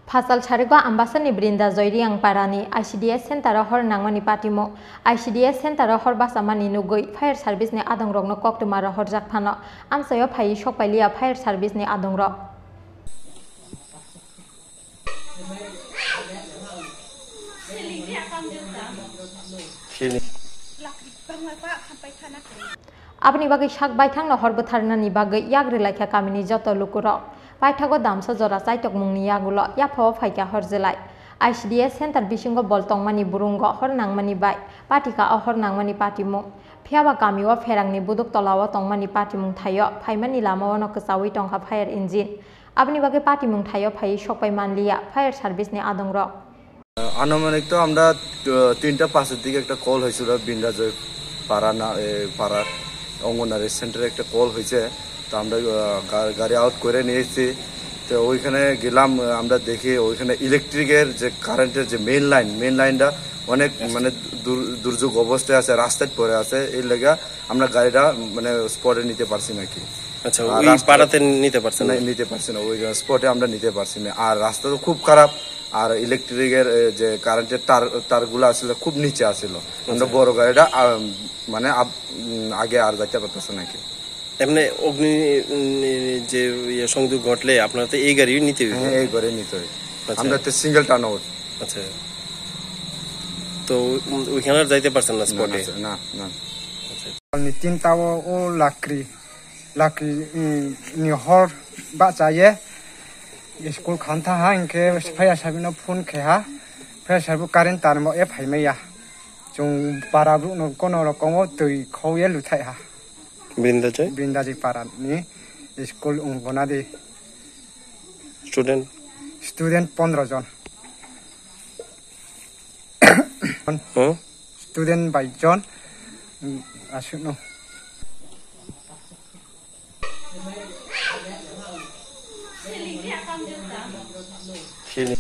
Pasal Charigo Ambasani Brinda Zoiriang Parani, ICDS Center Hor Nangmani Patimo, ICDS Center Hor Basamani Nugui, Fire Service ne Adong Rog no Kok Tumara Horjak Pano, Amsayo Pai Shokpalia Fire Service ne Adong Rog. Apni bagi shak baithang no horbo tharnani bagi yagri laikha kamini joto lukuro baithago damsa jora saitok mungni yagulo yapho phaika horjelai ICDS Center bisingo boltongmani burungo hor nangmani bai patika hor nangmani patimu phiaba kamiwa ferangni buduk tolawa tongmani patimung thayo phaimani lamawa no ksawi tongkha fire engine apni bagi patimung thayo phai shokpai manliya fire service ne adongro আনুমানিক তো আমরা 3:05 দিকে একটা call হয়েছিল বিন্দাজয় পাড়া অঙ্গনারী সেন্টারে একটা call হয়েছে তো আমরা গাড়ি আউট করে নিয়েছি তো ওইখানে গেলাম আমরা দেখি ওইখানে ইলেকট্রিকের যে কারেন্টের যে মেইন লাইনটা অনেক মানে দুর্যোগ অবস্থায় আছে রাস্তায় পড়ে আছে এই লাগা আমরা গাড়িটা মানে স্পটে নিতে পারছি নাকি আচ্ছা ওই পাড়াতে নিতে পারছি না ওই স্পটে আমরা নিতে পারছি না আর রাস্তা তো খুব খারাপ আর ইলেকট্রিকের যে কারেন্টের তারগুলো আসলে খুব নিচে আছিল আমরা বড় গাড়িটা মানে আগে আর যাইতে পারতেছে নাকি এমনি অগ্নি যে সংযোগ ঘটলে আপনারা তো এই গাড়ি নিতে হবে হ্যাঁ এই গাড়ি নিতে হবে আমরা তো সিঙ্গেল টার্ন আউট আচ্ছা তো ওইখানে আর যাইতে পারছেন না স্পটে না না ni tintawo o lakri ni hor ba chaye school khanta ha inke phaya sabino phone khe ha phaya sabu current tar mo e phaime ya chung parabu no kono rokomo tui khoye luthai ha brindaji para ni school ungona de student 15 জন student 22 জন আসুন Sini.